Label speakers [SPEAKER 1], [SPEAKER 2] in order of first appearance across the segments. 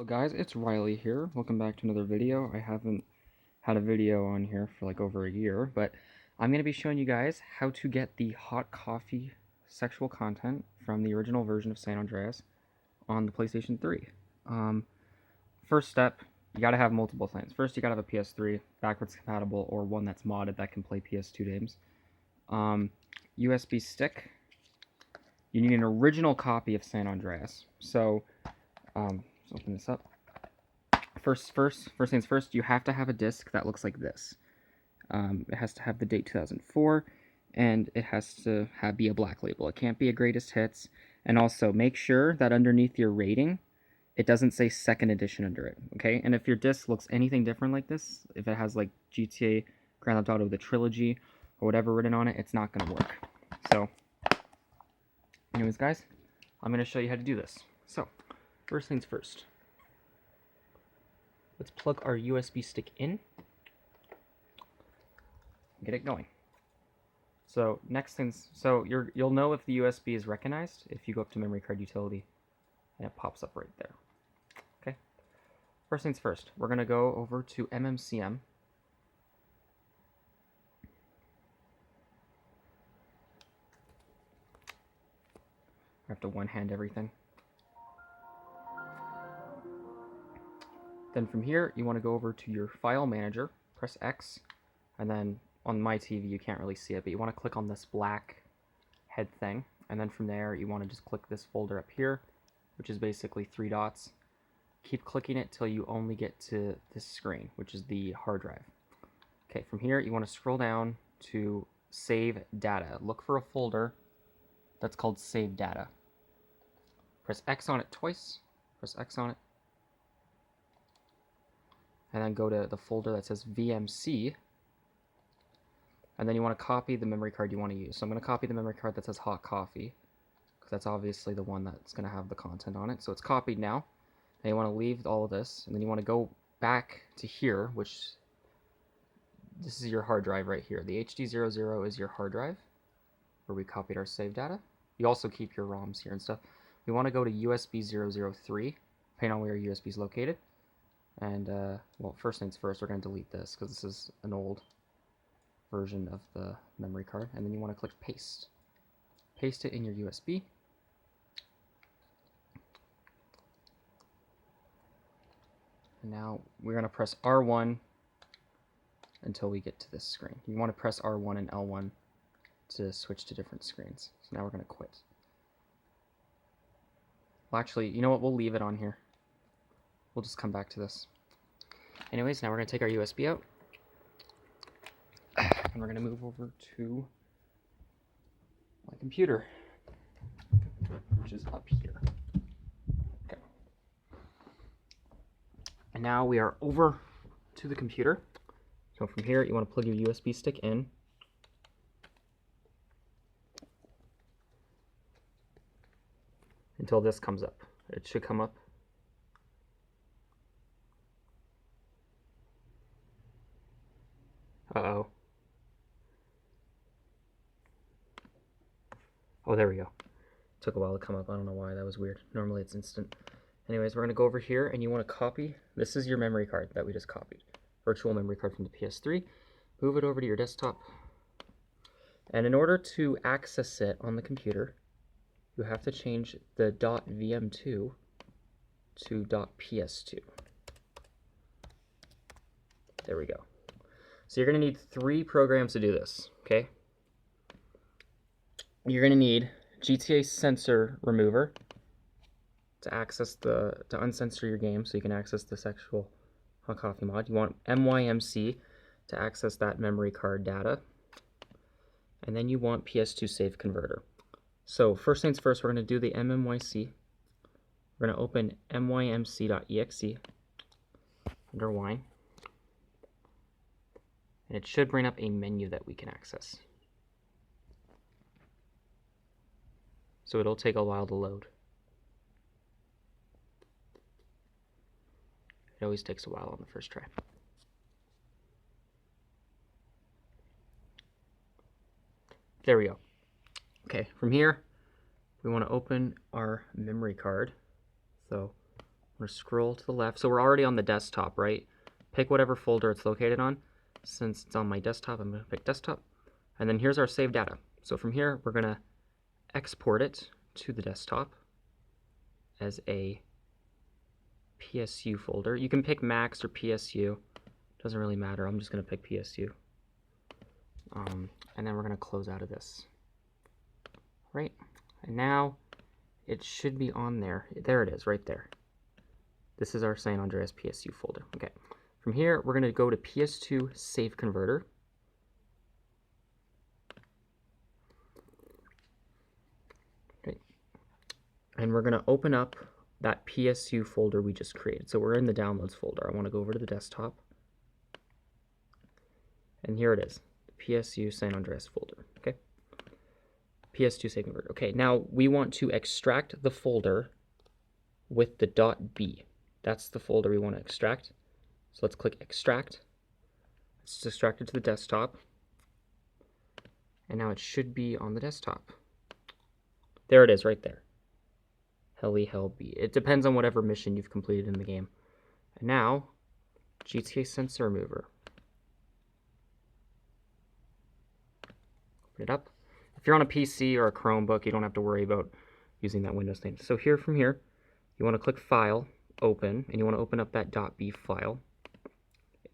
[SPEAKER 1] Hello guys, it's Riley here. Welcome back to another video. I haven't had a video on here for like over a year, but I'm going to be showing you guys how to get the hot coffee sexual content from the original version of San Andreas on the PlayStation 3. First step, you got to have multiple things. First, you got to have a PS3, backwards compatible, or one that's modded that can play PS2 games. USB stick. You need an original copy of San Andreas. So, let's open this up. First things first, you have to have a disc that looks like this. It has to have the date 2004, and it has to be a black label. It can't be a greatest hits. And also, make sure that underneath your rating, it doesn't say second edition under it, okay? And if your disc looks anything different like this, if it has like GTA, Grand Theft Auto, the trilogy, or whatever written on it, it's not going to work. So, anyways, guys, I'm going to show you how to do this. So, first things first. Let's plug our USB stick in. Get it going. So you'll know if the USB is recognized if you go up to memory card utility and it pops up right there. Okay. First things first, we're gonna go over to MMCM. I have to one-hand everything. Then from here, you want to go over to your file manager, press X, and then on my TV you can't really see it, but you want to click on this black head thing, and then from there you want to just click this folder up here, which is basically 3 dots. Keep clicking it till you only get to this screen, which is the hard drive. Okay, from here you want to scroll down to Save Data. Look for a folder that's called Save Data. Press X on it twice, press X on it, and then go to the folder that says VMC, and then you want to copy the memory card you want to use. So I'm going to copy the memory card that says hot coffee, because that's obviously the one that's going to have the content on it. So it's copied now, and you want to leave all of this, and then you want to go back to here, which this is your hard drive right here. The HD00 is your hard drive, where we copied our save data. You also keep your ROMs here and stuff. We want to go to USB 003, depending on where your USB is located. And, well, first things first, we're going to delete this because this is an old version of the memory card. And then you want to click paste. Paste it in your USB. And now we're going to press R1 until we get to this screen. You want to press R1 and L1 to switch to different screens. So now we're going to quit. Well, actually, you know what? We'll leave it on here. We'll just come back to this. Anyways, now we're going to take our USB out. And we're going to move over to my computer, which is up here. Okay. And now we are over to the computer. So from here, you want to plug your USB stick in. Until this comes up. It should come up. Uh-oh. Oh, there we go. Took a while to come up. I don't know why. That was weird. Normally it's instant. Anyways, we're going to go over here, and you want to copy. This is your memory card that we just copied. Virtual memory card from the PS3. Move it over to your desktop. And in order to access it on the computer, you have to change the .vm2 to .ps2. There we go. So you're going to need 3 programs to do this, okay? You're going to need GTA Censor Remover to uncensor your game so you can access the sexual hot coffee mod. You want MYMC to access that memory card data. And then you want PS2 Save Converter. So first things first, we're going to do the MMYC. We're going to open mymc.exe under Wine. And it should bring up a menu that we can access. So it'll take a while to load. It always takes a while on the first try. There we go. Okay, from here, we want to open our memory card. So I'm going to scroll to the left. So we're already on the desktop, right? Pick whatever folder it's located on. Since it's on my desktop, I'm going to pick desktop. And then here's our saved data. So from here, we're going to export it to the desktop as a PSU folder. You can pick Max or PSU. Doesn't really matter. I'm just going to pick PSU. And then we're going to close out of this. Right? And now it should be on there. There it is, right there. This is our San Andreas PSU folder. Okay. From here, we're going to go to PS2 Save Converter. Okay. And we're going to open up that PSU folder we just created. So we're in the Downloads folder. I want to go over to the desktop. And here it is, the PSU San Andreas folder. Okay. PS2 Save Converter. Okay, now we want to extract the folder with the .b. That's the folder we want to extract. So let's click Extract. It's extracted to the desktop. And now it should be on the desktop. There it is, right there. Heli Hell B. It depends on whatever mission you've completed in the game. And now, GTA Sensor Remover. Open it up. If you're on a PC or a Chromebook, you don't have to worry about using that Windows thing. So from here, you want to click File, Open, and you want to open up that .b file.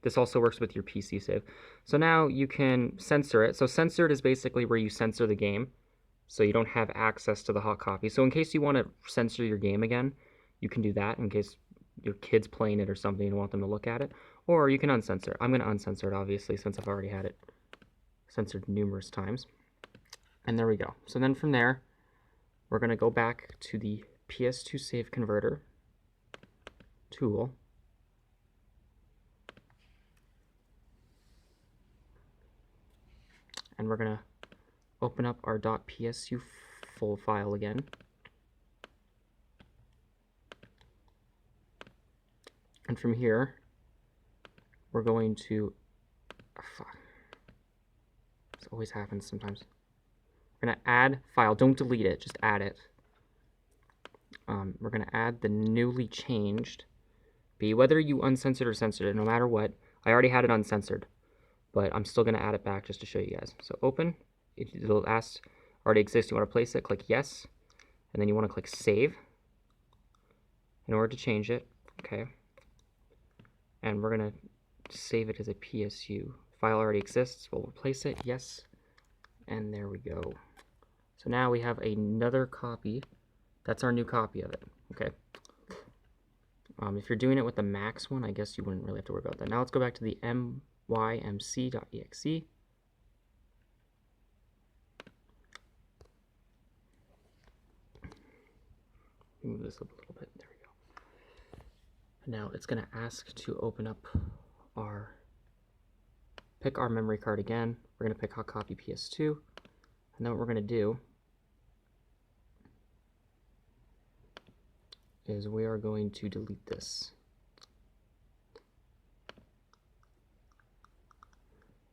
[SPEAKER 1] This also works with your PC save. So now you can censor it. So censored is basically where you censor the game, so you don't have access to the hot copy. So in case you want to censor your game again, you can do that in case your kid's playing it or something and you want them to look at it. Or you can uncensor it. I'm going to uncensor it, obviously, since I've already had it censored numerous times. And there we go. So then from there, we're going to go back to the PS2 Save Converter tool. And we're going to open up our .psu full file again. And from here, we're going to... This always happens sometimes. We're going to add file. Don't delete it, just add it. We're going to add the newly changed B, whether you uncensored or censored it, no matter what. I already had it uncensored, but I'm still going to add it back just to show you guys. So open, it'll ask, already exists, you want to place it, click yes, and then you want to click save in order to change it, okay? And we're going to save it as a PSU. File already exists, we'll replace it, yes, and there we go. So now we have another copy. That's our new copy of it, okay? If you're doing it with the Max one, I guess you wouldn't really have to worry about that. Now let's go back to the mymc.exe. Move this up a little bit, there we go. Now it's gonna ask to open up pick our memory card again. We're gonna pick hot copy PS2, and then what we're gonna do is we are going to delete this.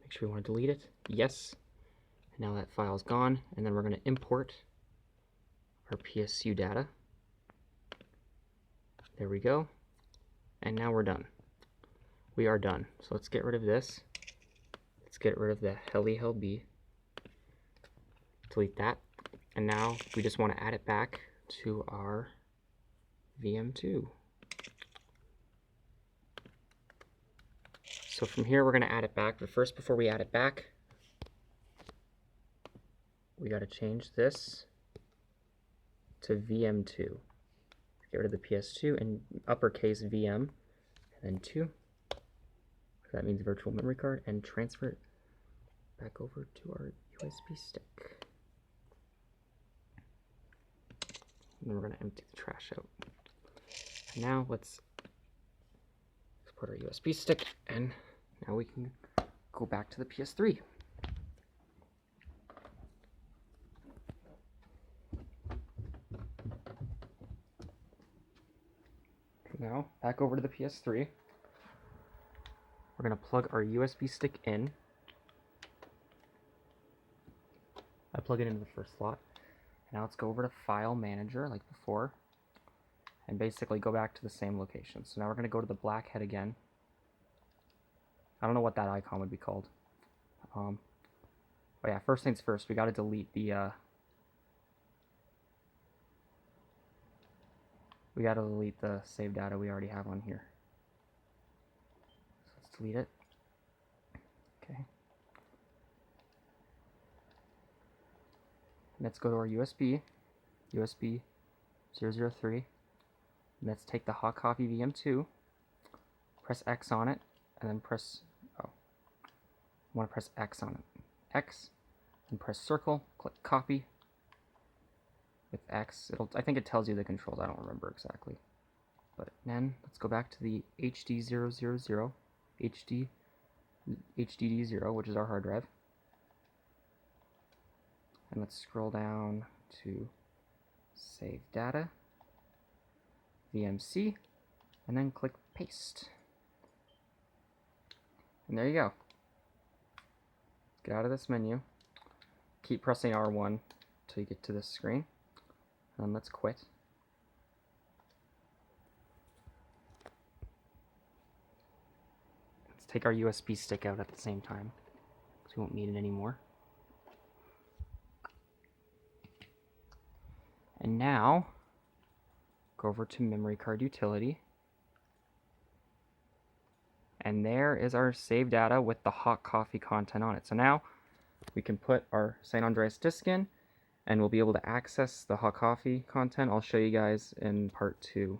[SPEAKER 1] Make sure we want to delete it. Yes. And now that file's gone. And then we're going to import our PSU data. There we go. And now we're done. We are done. So let's get rid of this. Let's get rid of the Heli Hell B. Delete that. And now we just want to add it back to our VM2. So from here we're going to add it back, but first before we add it back, we got to change this to VM2. Get rid of the PS2 and uppercase VM, and then 2. That means virtual memory card, and transfer it back over to our USB stick. And then we're going to empty the trash out. Now let's put our USB stick, and now we can go back to the PS3. Now back over to the PS3. We're going to plug our USB stick in. I plug it into the first slot. Now let's go over to File Manager like before. and basically go back to the same location. So now we're going to go to the black head again. I don't know what that icon would be called. But yeah, first things first, we got to delete the save data we already have on here. So let's delete it. Okay. Let's go to our USB 003. Let's take the Hot Coffee VM2, press X on it, and then press, I want to press X on it. X, and press circle, click copy. With X, I think it tells you the controls, I don't remember exactly. But then, let's go back to the HD000, HDD0, which is our hard drive. And let's scroll down to Save Data, VMC, and then click Paste. And there you go. Get out of this menu. Keep pressing R1 until you get to this screen. And let's quit. Let's take our USB stick out at the same time, because we won't need it anymore. And now, go over to Memory Card Utility. And there is our save data with the Hot Coffee content on it. So now we can put our San Andreas disk in, and we'll be able to access the Hot Coffee content. I'll show you guys in part 2.